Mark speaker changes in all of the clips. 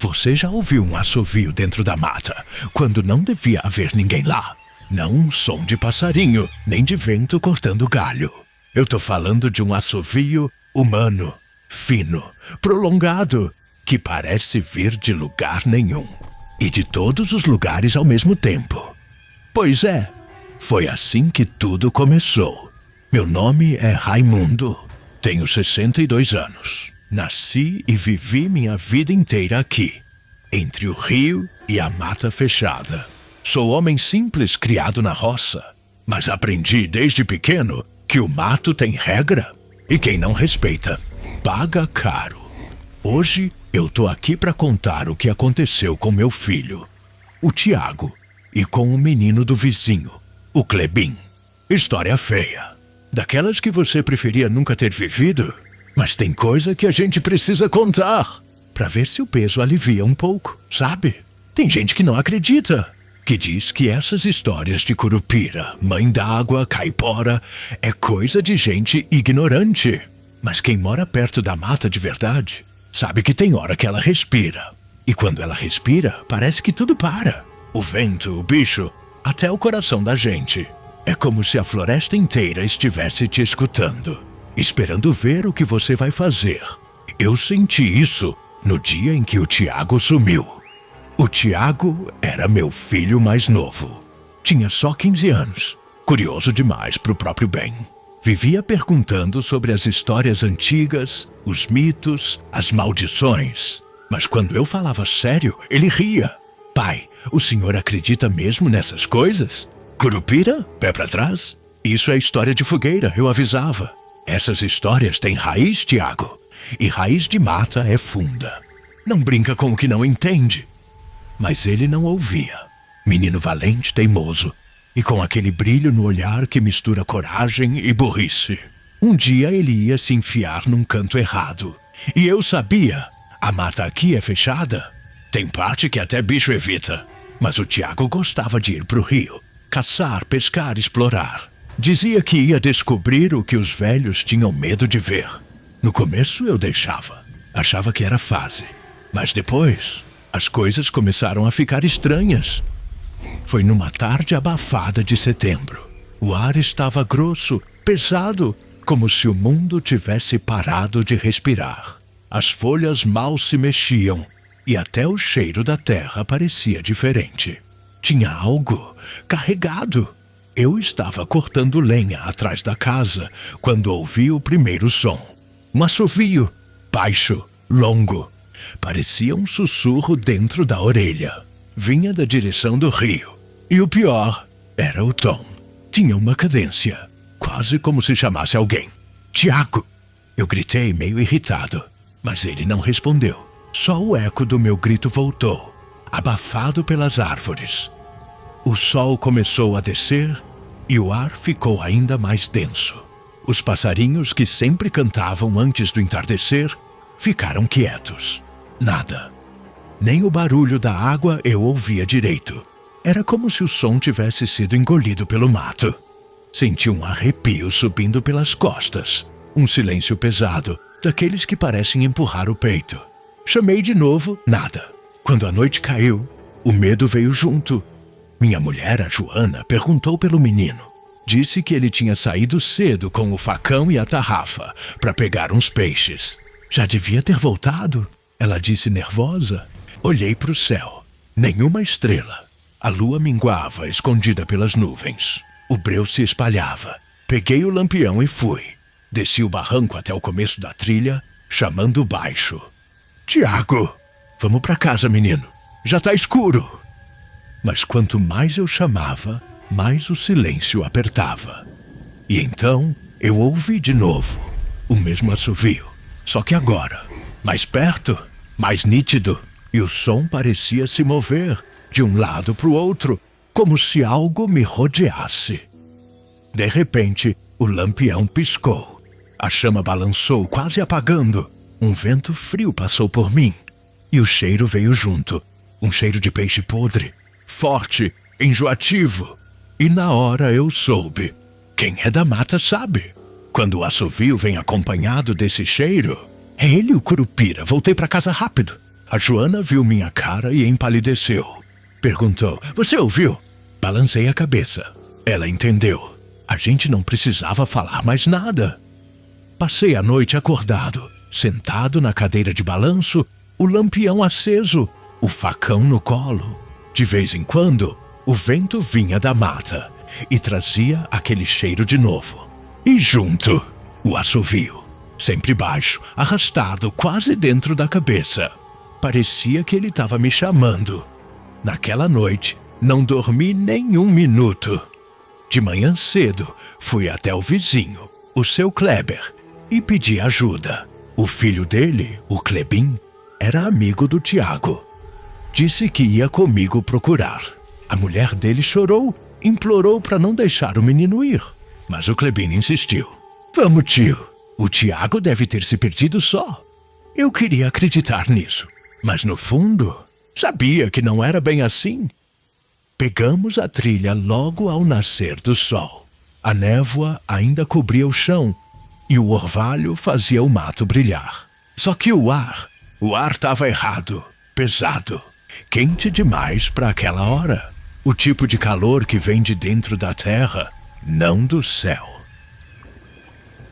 Speaker 1: Você já ouviu um assovio dentro da mata, quando não devia haver ninguém lá? Não um som de passarinho, nem de vento cortando galho. Eu tô falando de um assovio humano, fino, prolongado, que parece vir de lugar nenhum. E de todos os lugares ao mesmo tempo. Pois é, foi assim que tudo começou. Meu nome é Raimundo, tenho 62 anos. Nasci e vivi minha vida inteira aqui, entre o rio e a mata fechada. Sou homem simples criado na roça, mas aprendi desde pequeno que o mato tem regra e quem não respeita, paga caro. Hoje eu tô aqui para contar o que aconteceu com meu filho, o Tiago, e com o menino do vizinho, o Clebim. História feia, daquelas que você preferia nunca ter vivido. Mas tem coisa que a gente precisa contar, pra ver se o peso alivia um pouco, sabe? Tem gente que não acredita, que diz que essas histórias de Curupira, Mãe d'Água, Caipora, é coisa de gente ignorante. Mas quem mora perto da mata de verdade, sabe que tem hora que ela respira. E quando ela respira, parece que tudo para. O vento, o bicho, até o coração da gente. É como se a floresta inteira estivesse te escutando, esperando ver o que você vai fazer. Eu senti isso no dia em que o Tiago sumiu. O Tiago era meu filho mais novo. Tinha só 15 anos, curioso demais pro próprio bem. Vivia perguntando sobre as histórias antigas, os mitos, as maldições. Mas quando eu falava sério, ele ria. Pai, o senhor acredita mesmo nessas coisas? Curupira? Pé pra trás? Isso é história de fogueira, eu avisava. Essas histórias têm raiz, Tiago, e raiz de mata é funda. Não brinca com o que não entende. Mas ele não ouvia. Menino valente, teimoso, e com aquele brilho no olhar que mistura coragem e burrice. Um dia ele ia se enfiar num canto errado. E eu sabia, a mata aqui é fechada. Tem parte que até bicho evita. Mas o Tiago gostava de ir pro rio, caçar, pescar, explorar. Dizia que ia descobrir o que os velhos tinham medo de ver. No começo eu deixava. Achava que era fase. Mas depois, as coisas começaram a ficar estranhas. Foi numa tarde abafada de setembro. O ar estava grosso, pesado, como se o mundo tivesse parado de respirar. As folhas mal se mexiam e até o cheiro da terra parecia diferente. Tinha algo carregado. Eu estava cortando lenha atrás da casa quando ouvi o primeiro som. Um assovio, baixo, longo. Parecia um sussurro dentro da orelha. Vinha da direção do rio. E o pior era o tom. Tinha uma cadência, quase como se chamasse alguém. Tiago! Eu gritei meio irritado, mas ele não respondeu. Só o eco do meu grito voltou, abafado pelas árvores. O sol começou a descer e o ar ficou ainda mais denso. Os passarinhos que sempre cantavam antes do entardecer ficaram quietos. Nada. Nem o barulho da água eu ouvia direito. Era como se o som tivesse sido engolido pelo mato. Senti um arrepio subindo pelas costas. Um silêncio pesado, daqueles que parecem empurrar o peito. Chamei de novo, nada. Quando a noite caiu, o medo veio junto. Minha mulher, a Joana, perguntou pelo menino. Disse que ele tinha saído cedo com o facão e a tarrafa para pegar uns peixes. Já devia ter voltado, ela disse nervosa. Olhei para o céu. Nenhuma estrela. A lua minguava, escondida pelas nuvens. O breu se espalhava. Peguei o lampião e fui. Desci o barranco até o começo da trilha, chamando baixo. Tiago! Vamos para casa, menino. Já tá escuro. Mas quanto mais eu chamava, mais o silêncio apertava. E então eu ouvi de novo o mesmo assovio. Só que agora, mais perto, mais nítido. E o som parecia se mover de um lado para o outro, como se algo me rodeasse. De repente, o lampião piscou. A chama balançou, quase apagando. Um vento frio passou por mim. E o cheiro veio junto. Um cheiro de peixe podre, forte, enjoativo. E na hora eu soube. Quem é da mata sabe. Quando o assovio vem acompanhado desse cheiro, é ele o Curupira. Voltei para casa rápido. A Joana viu minha cara e empalideceu. Perguntou: "Você ouviu?" Balancei a cabeça. Ela entendeu. A gente não precisava falar mais nada. Passei a noite acordado, sentado na cadeira de balanço, o lampião aceso, o facão no colo. De vez em quando, o vento vinha da mata e trazia aquele cheiro de novo. E junto, o assovio, sempre baixo, arrastado quase dentro da cabeça. Parecia que ele estava me chamando. Naquela noite, não dormi nem um minuto. De manhã cedo, fui até o vizinho, o seu Kleber, e pedi ajuda. O filho dele, o Klebin, era amigo do Tiago. Disse que ia comigo procurar. A mulher dele chorou, implorou para não deixar o menino ir. Mas o Klebin insistiu. "Vamos, tio. O Tiago deve ter se perdido só." Eu queria acreditar nisso, mas no fundo, sabia que não era bem assim. Pegamos a trilha logo ao nascer do sol. A névoa ainda cobria o chão e o orvalho fazia o mato brilhar. Só que o ar estava errado, pesado, quente demais para aquela hora. O tipo de calor que vem de dentro da terra, não do céu.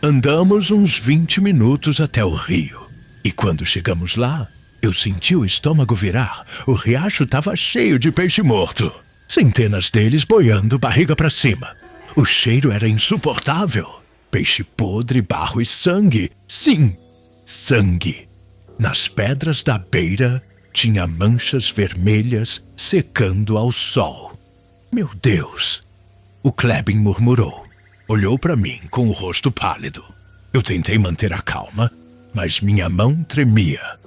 Speaker 1: Andamos uns 20 minutos até o rio. E quando chegamos lá, eu senti o estômago virar. O riacho estava cheio de peixe morto. Centenas deles boiando barriga para cima. O cheiro era insuportável. Peixe podre, barro e sangue. Sim, sangue. Nas pedras da beira tinha manchas vermelhas secando ao sol. Meu Deus! O Klebin murmurou. Olhou para mim com o rosto pálido. Eu tentei manter a calma, mas minha mão tremia.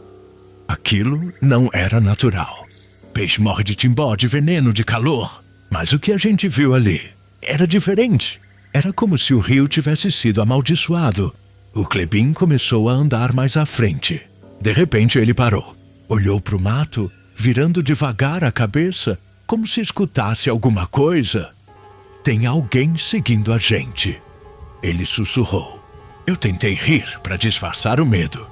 Speaker 1: Aquilo não era natural. Peixe morre de timbó, de veneno, de calor. Mas o que a gente viu ali era diferente. Era como se o rio tivesse sido amaldiçoado. O Klebin começou a andar mais à frente. De repente ele parou. Olhou para o mato, virando devagar a cabeça, como se escutasse alguma coisa. "Tem alguém seguindo a gente." Ele sussurrou. Eu tentei rir para disfarçar o medo.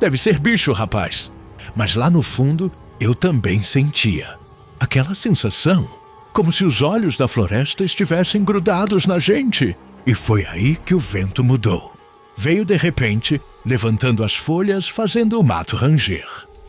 Speaker 1: "Deve ser bicho, rapaz." Mas lá no fundo, eu também sentia aquela sensação, como se os olhos da floresta estivessem grudados na gente. E foi aí que o vento mudou. Veio de repente, levantando as folhas, fazendo o mato ranger.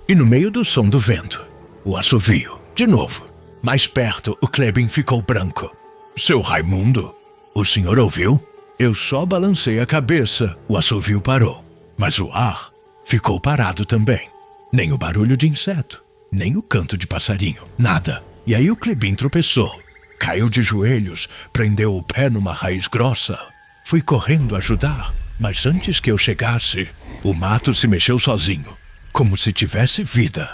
Speaker 1: E no meio do som do vento, o assovio, de novo. Mais perto, o Klebin ficou branco. "Seu Raimundo, o senhor ouviu?" Eu só balancei a cabeça. O assovio parou, mas o ar ficou parado também. Nem o barulho de inseto, nem o canto de passarinho, nada. E aí o Klebin tropeçou, caiu de joelhos, prendeu o pé numa raiz grossa. Fui correndo ajudar, mas antes que eu chegasse, o mato se mexeu sozinho, como se tivesse vida.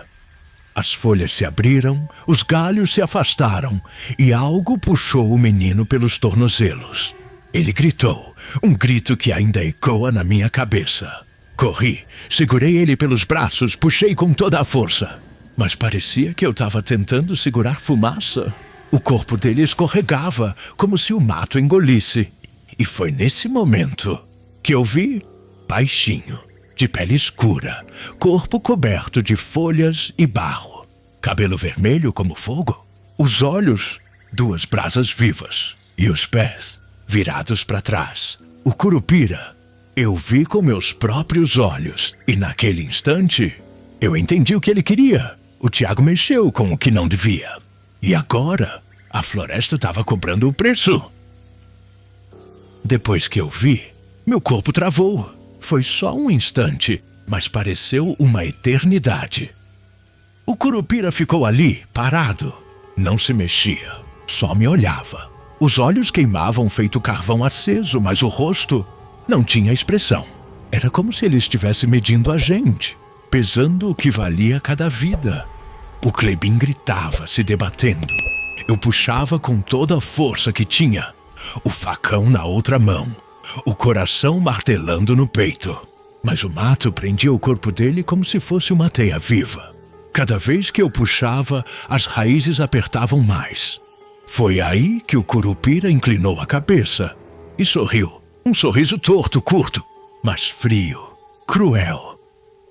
Speaker 1: As folhas se abriram, os galhos se afastaram e algo puxou o menino pelos tornozelos. Ele gritou, um grito que ainda ecoa na minha cabeça. Corri, segurei ele pelos braços, puxei com toda a força. Mas parecia que eu estava tentando segurar fumaça. O corpo dele escorregava, como se o mato engolisse. E foi nesse momento que eu vi, baixinho, de pele escura, corpo coberto de folhas e barro, cabelo vermelho como fogo, os olhos, 2 brasas vivas, e os pés virados para trás. O Curupira eu vi com meus próprios olhos, e naquele instante eu entendi o que ele queria. O Tiago mexeu com o que não devia. E agora, a floresta estava cobrando o preço. Depois que eu vi, meu corpo travou. Foi só um instante, mas pareceu uma eternidade. O Curupira ficou ali, parado. Não se mexia, só me olhava. Os olhos queimavam feito carvão aceso, mas o rosto não tinha expressão. Era como se ele estivesse medindo a gente, pesando o que valia cada vida. O Klebin gritava, se debatendo. Eu puxava com toda a força que tinha, o facão na outra mão, o coração martelando no peito. Mas o mato prendia o corpo dele como se fosse uma teia viva. Cada vez que eu puxava, as raízes apertavam mais. Foi aí que o Curupira inclinou a cabeça e sorriu. Um sorriso torto, curto, mas frio, cruel.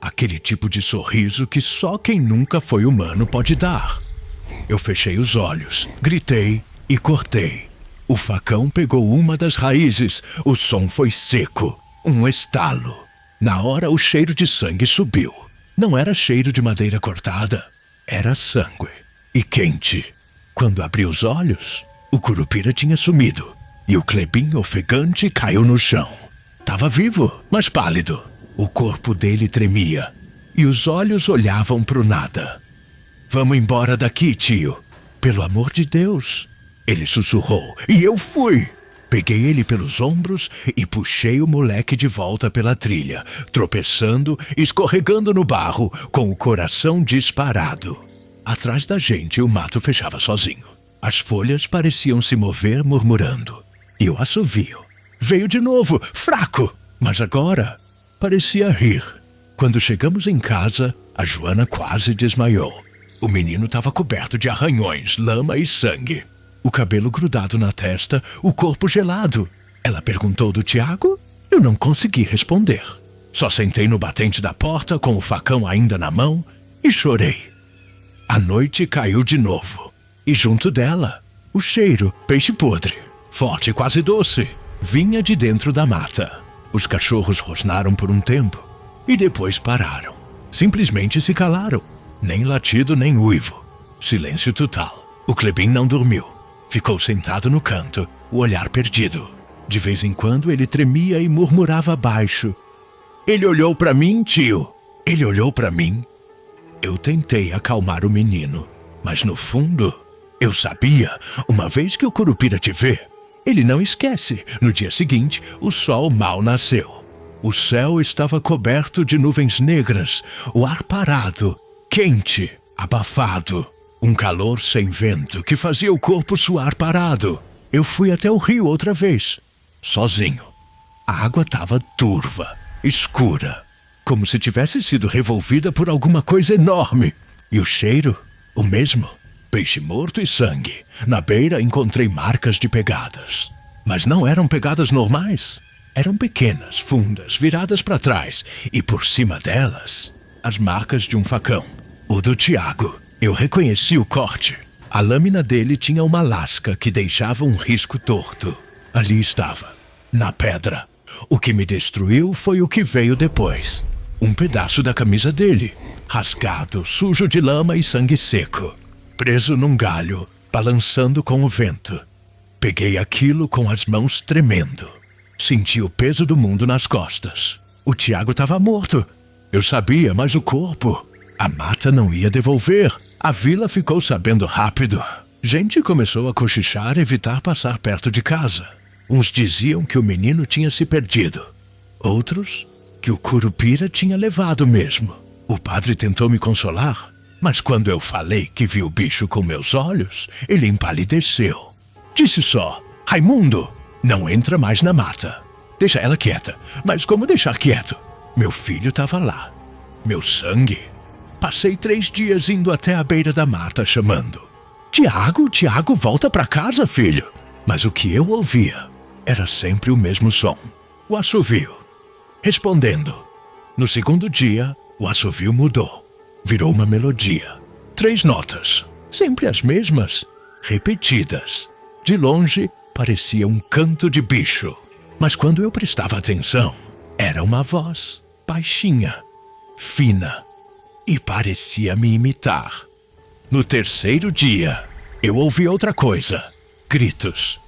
Speaker 1: Aquele tipo de sorriso que só quem nunca foi humano pode dar. Eu fechei os olhos, gritei e cortei. O facão pegou uma das raízes, o som foi seco, um estalo. Na hora o cheiro de sangue subiu. Não era cheiro de madeira cortada, era sangue. E quente. Quando abri os olhos, o Curupira tinha sumido e o Klebin ofegante caiu no chão. Tava vivo, mas pálido. O corpo dele tremia e os olhos olhavam pro nada. Vamos embora daqui, tio. Pelo amor de Deus. Ele sussurrou e eu fui. Peguei ele pelos ombros e puxei o moleque de volta pela trilha, tropeçando, escorregando no barro, com o coração disparado. Atrás da gente, o mato fechava sozinho. As folhas pareciam se mover murmurando. E o assovio veio de novo, fraco, mas agora parecia rir. Quando chegamos em casa, a Joana quase desmaiou. O menino estava coberto de arranhões, lama e sangue. O cabelo grudado na testa, o corpo gelado. Ela perguntou do Tiago? Eu não consegui responder. Só sentei no batente da porta com o facão ainda na mão e chorei. A noite caiu de novo. E junto dela, o cheiro, peixe podre, forte e quase doce, vinha de dentro da mata. Os cachorros rosnaram por um tempo e depois pararam. Simplesmente se calaram. Nem latido, nem uivo. Silêncio total. O Klebin não dormiu. Ficou sentado no canto, o olhar perdido. De vez em quando ele tremia e murmurava baixo. Ele olhou para mim, tio. Ele olhou para mim. Eu tentei acalmar o menino, mas no fundo, eu sabia, uma vez que o Curupira te vê, ele não esquece. No dia seguinte, o sol mal nasceu. O céu estava coberto de nuvens negras, o ar parado, quente, abafado. Um calor sem vento que fazia o corpo suar parado. Eu fui até o rio outra vez, sozinho. A água estava turva, escura, como se tivesse sido revolvida por alguma coisa enorme. E o cheiro, o mesmo. Peixe morto e sangue. Na beira encontrei marcas de pegadas. Mas não eram pegadas normais. Eram pequenas, fundas, viradas para trás. E por cima delas, as marcas de um facão. O do Tiago. Eu reconheci o corte. A lâmina dele tinha uma lasca que deixava um risco torto. Ali estava, na pedra. O que me destruiu foi o que veio depois. Um pedaço da camisa dele, rasgado, sujo de lama e sangue seco. Preso num galho, balançando com o vento. Peguei aquilo com as mãos tremendo. Senti o peso do mundo nas costas. O Tiago estava morto. Eu sabia, mas o corpo... A mata não ia devolver. A vila ficou sabendo rápido. Gente começou a cochichar e evitar passar perto de casa. Uns diziam que o menino tinha se perdido. Outros, que o Curupira tinha levado mesmo. O padre tentou me consolar, mas quando eu falei que vi o bicho com meus olhos, ele empalideceu. Disse só, Raimundo, não entra mais na mata. Deixa ela quieta. Mas como deixar quieto? Meu filho estava lá. Meu sangue... Passei 3 dias indo até a beira da mata chamando. Tiago, Tiago, volta pra casa, filho. Mas o que eu ouvia era sempre o mesmo som. O assovio. Respondendo. No segundo dia, o assovio mudou. Virou uma melodia. 3 notas. Sempre as mesmas. Repetidas. De longe, parecia um canto de bicho. Mas quando eu prestava atenção, era uma voz baixinha, fina. E parecia me imitar. No 3º dia, eu ouvi outra coisa. Gritos.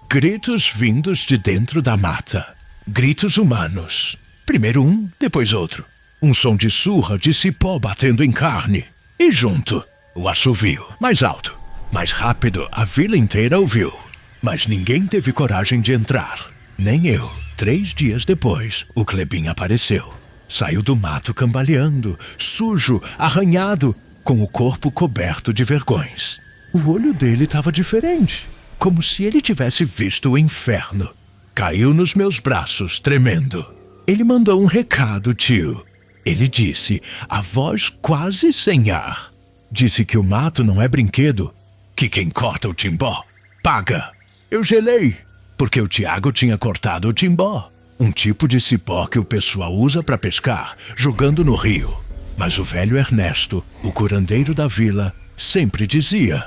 Speaker 1: Gritos vindos de dentro da mata. Gritos humanos. Primeiro um, depois outro. Um som de surra de cipó batendo em carne. E junto, o assovio. Mais alto, mais rápido, a vila inteira ouviu. Mas ninguém teve coragem de entrar. Nem eu. 3 dias depois, o Klebin apareceu. Saiu do mato cambaleando, sujo, arranhado, com o corpo coberto de vergões. O olho dele estava diferente, como se ele tivesse visto o inferno. Caiu nos meus braços, tremendo. Ele mandou um recado, tio. Ele disse, a voz quase sem ar. Disse que o mato não é brinquedo, que quem corta o timbó, paga. Eu gelei, porque o Tiago tinha cortado o timbó. um tipo de cipó que o pessoal usa para pescar, jogando no rio. Mas o velho Ernesto, o curandeiro da vila, sempre dizia: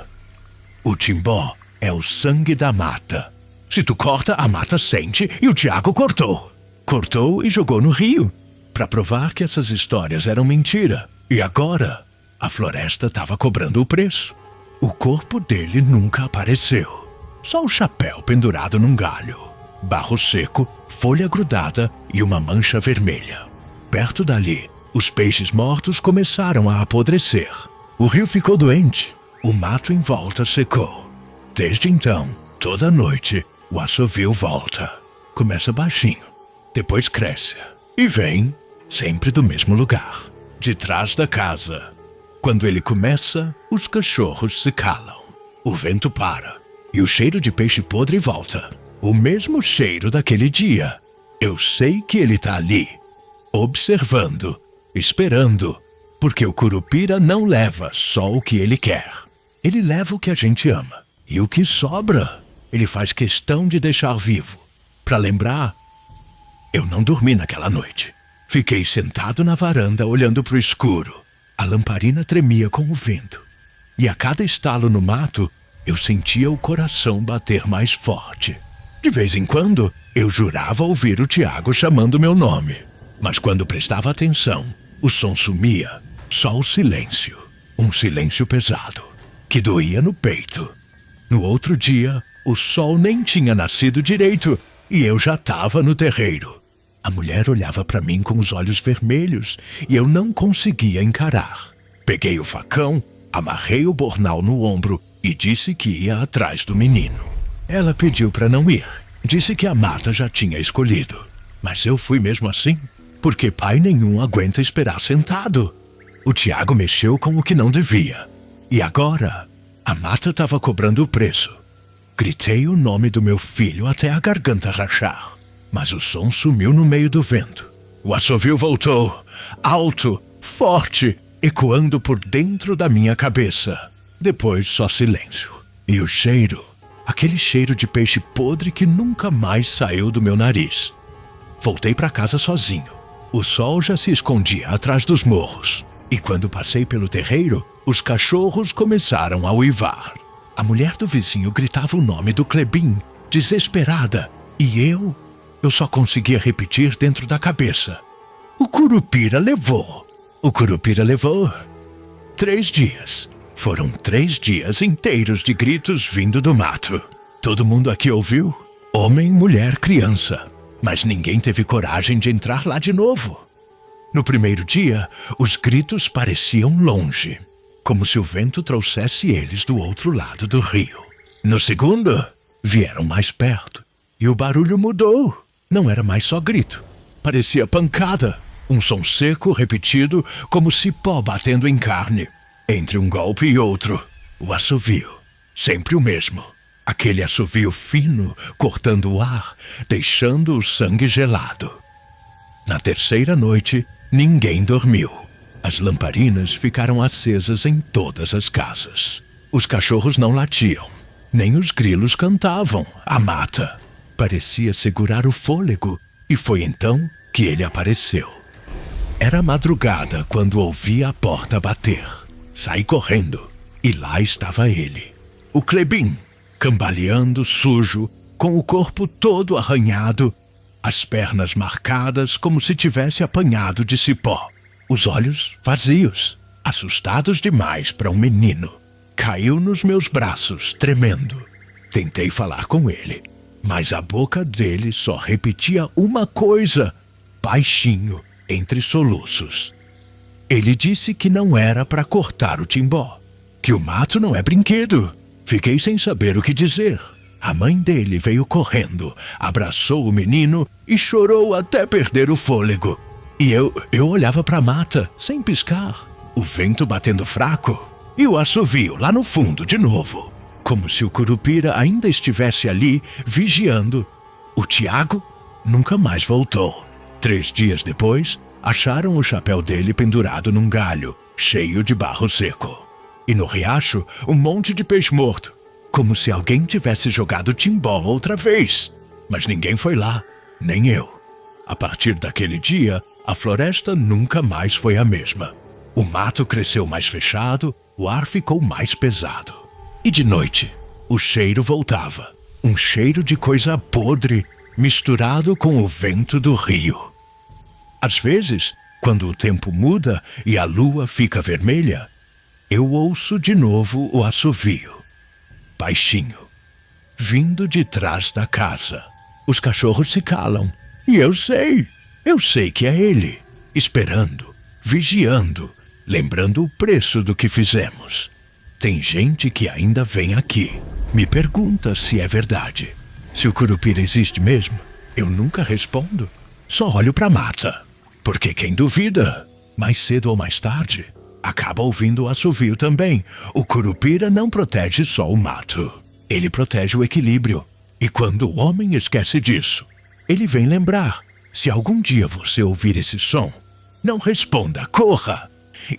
Speaker 1: o timbó é o sangue da mata. Se tu corta, a mata sente, e o Tiago cortou. Cortou e jogou no rio, para provar que essas histórias eram mentira. E agora, a floresta estava cobrando o preço. O corpo dele nunca apareceu. Só o chapéu pendurado num galho. Barro seco, folha grudada e uma mancha vermelha. Perto dali, os peixes mortos começaram a apodrecer. O rio ficou doente. O mato em volta secou. Desde então, toda noite, o assovio volta. Começa baixinho, depois cresce e vem sempre do mesmo lugar, de trás da casa. Quando ele começa, os cachorros se calam. O vento para e o cheiro de peixe podre volta. O mesmo cheiro daquele dia. Eu sei que ele tá ali, observando, esperando, porque o Curupira não leva só o que ele quer. Ele leva o que a gente ama. E o que sobra, ele faz questão de deixar vivo. Para lembrar, eu não dormi naquela noite. Fiquei sentado na varanda olhando pro escuro. A lamparina tremia com o vento. E a cada estalo no mato, eu sentia o coração bater mais forte. De vez em quando, eu jurava ouvir o Tiago chamando meu nome. Mas quando prestava atenção, o som sumia. Só o silêncio. Um silêncio pesado, que doía no peito. No outro dia, o sol nem tinha nascido direito e eu já estava no terreiro. A mulher olhava para mim com os olhos vermelhos e eu não conseguia encarar. Peguei o facão, amarrei o bornal no ombro e disse que ia atrás do menino. Ela pediu para não ir. Disse que a mata já tinha escolhido. Mas eu fui mesmo assim, porque pai nenhum aguenta esperar sentado. O Tiago mexeu com o que não devia. E agora, a mata estava cobrando o preço. Gritei o nome do meu filho até a garganta rachar. Mas o som sumiu no meio do vento. O assovio voltou, alto, forte, ecoando por dentro da minha cabeça. Depois só silêncio. E o cheiro, aquele cheiro de peixe podre que nunca mais saiu do meu nariz. Voltei para casa sozinho. O sol já se escondia atrás dos morros. E quando passei pelo terreiro, os cachorros começaram a uivar. A mulher do vizinho gritava o nome do Clebim, desesperada. E eu só conseguia repetir dentro da cabeça: o Curupira levou. O Curupira levou. 3 dias. Foram 3 dias inteiros de gritos vindo do mato. Todo mundo aqui ouviu? Homem, mulher, criança. Mas ninguém teve coragem de entrar lá de novo. No primeiro dia, os gritos pareciam longe, como se o vento trouxesse eles do outro lado do rio. No segundo, vieram mais perto, e o barulho mudou. Não era mais só grito, parecia pancada, um som seco repetido como cipó batendo em carne. Entre um golpe e outro, o assovio, sempre o mesmo. Aquele assovio fino, cortando o ar, deixando o sangue gelado. Na terceira noite, ninguém dormiu. As lamparinas ficaram acesas em todas as casas. Os cachorros não latiam, nem os grilos cantavam. A mata parecia segurar o fôlego, e foi então que ele apareceu. Era madrugada quando ouvi a porta bater. Saí correndo, e lá estava ele, o Clebim, cambaleando sujo, com o corpo todo arranhado, as pernas marcadas como se tivesse apanhado de cipó, os olhos vazios, assustados demais para um menino. Caiu nos meus braços, tremendo. Tentei falar com ele, mas a boca dele só repetia uma coisa, baixinho, entre soluços. Ele disse que não era para cortar o timbó, que o mato não é brinquedo. Fiquei sem saber o que dizer. A mãe dele veio correndo, abraçou o menino e chorou até perder o fôlego. E eu olhava para a mata, sem piscar, o vento batendo fraco e o assovio lá no fundo de novo, como se o Curupira ainda estivesse ali, vigiando. O Tiago nunca mais voltou. 3 dias depois, acharam o chapéu dele pendurado num galho, cheio de barro seco. E no riacho, um monte de peixe morto, como se alguém tivesse jogado timbó outra vez. Mas ninguém foi lá, nem eu. A partir daquele dia, a floresta nunca mais foi a mesma. O mato cresceu mais fechado, o ar ficou mais pesado. E de noite, o cheiro voltava. Um cheiro de coisa podre misturado com o vento do rio. Às vezes, quando o tempo muda e a lua fica vermelha, eu ouço de novo o assovio. Baixinho, vindo de trás da casa. Os cachorros se calam. E eu sei que é ele, esperando, vigiando, lembrando o preço do que fizemos. Tem gente que ainda vem aqui, me pergunta se é verdade. Se o Curupira existe mesmo, eu nunca respondo. Só olho pra mata, porque quem duvida, mais cedo ou mais tarde, acaba ouvindo o assovio também. O Curupira não protege só o mato, ele protege o equilíbrio. E quando o homem esquece disso, ele vem lembrar. Se algum dia você ouvir esse som, não responda, corra!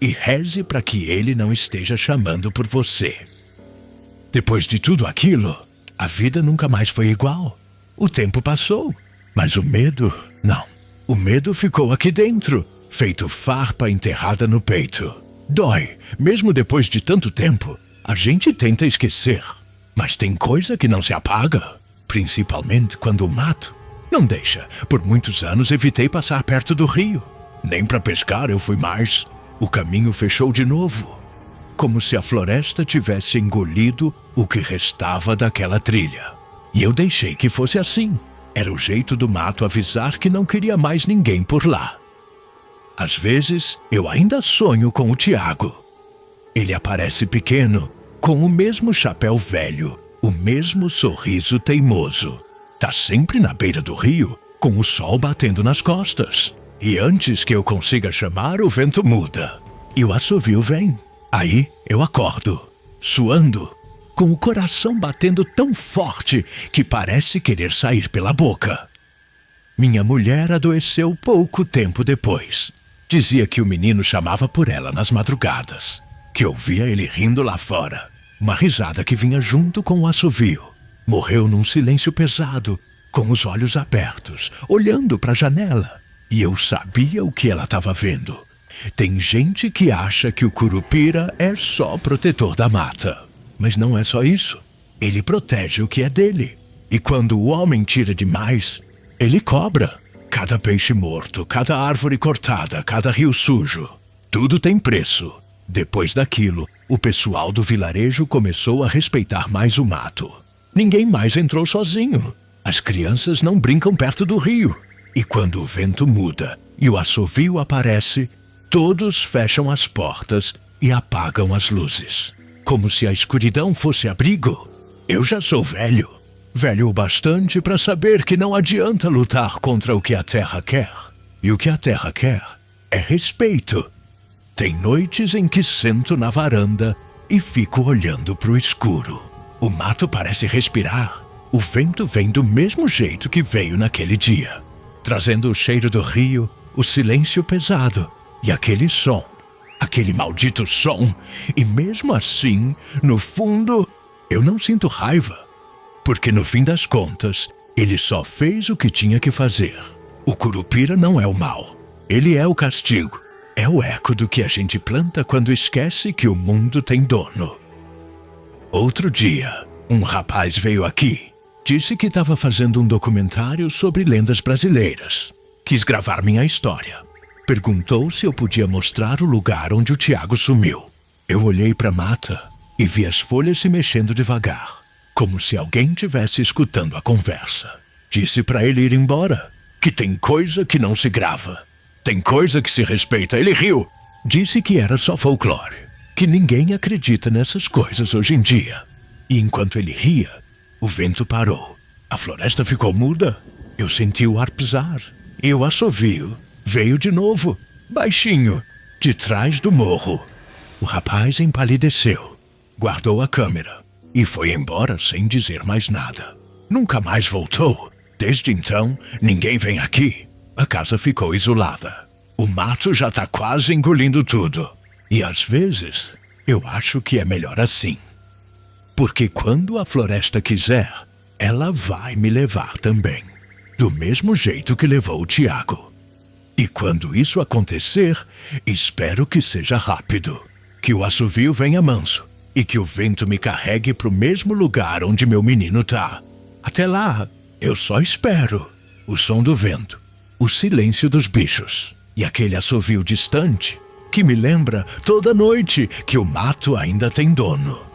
Speaker 1: E reze para que ele não esteja chamando por você. Depois de tudo aquilo, a vida nunca mais foi igual. O tempo passou, mas o medo, não. O medo ficou aqui dentro, feito farpa enterrada no peito. Dói, mesmo depois de tanto tempo. A gente tenta esquecer, mas tem coisa que não se apaga, principalmente quando o mato não deixa. Por muitos anos evitei passar perto do rio. Nem para pescar eu fui mais. O caminho fechou de novo, como se a floresta tivesse engolido o que restava daquela trilha. E eu deixei que fosse assim. Era o jeito do mato avisar que não queria mais ninguém por lá. Às vezes, eu ainda sonho com o Tiago. Ele aparece pequeno, com o mesmo chapéu velho, o mesmo sorriso teimoso. Tá sempre na beira do rio, com o sol batendo nas costas. E antes que eu consiga chamar, o vento muda. E o assovio vem. Aí eu acordo, suando, com o coração batendo tão forte que parece querer sair pela boca. Minha mulher adoeceu pouco tempo depois. Dizia que o menino chamava por ela nas madrugadas, que ouvia ele rindo lá fora. Uma risada que vinha junto com o assovio. Morreu num silêncio pesado, com os olhos abertos, olhando para a janela. E eu sabia o que ela estava vendo. Tem gente que acha que o Curupira é só protetor da mata. Mas não é só isso. Ele protege o que é dele. E quando o homem tira demais, ele cobra. Cada peixe morto, cada árvore cortada, cada rio sujo. Tudo tem preço. Depois daquilo, o pessoal do vilarejo começou a respeitar mais o mato. Ninguém mais entrou sozinho. As crianças não brincam perto do rio. E quando o vento muda e o assovio aparece, todos fecham as portas e apagam as luzes. Como se a escuridão fosse abrigo. Eu já sou velho. Velho o bastante para saber que não adianta lutar contra o que a terra quer. E o que a terra quer é respeito. Tem noites em que sento na varanda e fico olhando pro escuro. O mato parece respirar. O vento vem do mesmo jeito que veio naquele dia, trazendo o cheiro do rio, o silêncio pesado e aquele som, aquele maldito som. E mesmo assim, no fundo, eu não sinto raiva, porque no fim das contas, ele só fez o que tinha que fazer. O Curupira não é o mal, ele é o castigo. É o eco do que a gente planta quando esquece que o mundo tem dono. Outro dia, um rapaz veio aqui. Disse que estava fazendo um documentário sobre lendas brasileiras. Quis gravar minha história. Perguntou se eu podia mostrar o lugar onde o Tiago sumiu. Eu olhei para a mata e vi as folhas se mexendo devagar, como se alguém estivesse escutando a conversa. Disse para ele ir embora, que tem coisa que não se grava. Tem coisa que se respeita. Ele riu. Disse que era só folclore, que ninguém acredita nessas coisas hoje em dia. E enquanto ele ria, o vento parou. A floresta ficou muda. Eu senti o ar pisar. E o assovio veio de novo, baixinho, de trás do morro. O rapaz empalideceu, guardou a câmera e foi embora sem dizer mais nada. Nunca mais voltou. Desde então, ninguém vem aqui. A casa ficou isolada. O mato já está quase engolindo tudo. E às vezes, eu acho que é melhor assim. Porque quando a floresta quiser, ela vai me levar também. do mesmo jeito que levou o Tiago. E quando isso acontecer, espero que seja rápido, que o assovio venha manso e que o vento me carregue para o mesmo lugar onde meu menino tá. Até lá, eu só espero o som do vento, o silêncio dos bichos e aquele assovio distante que me lembra toda noite que o mato ainda tem dono.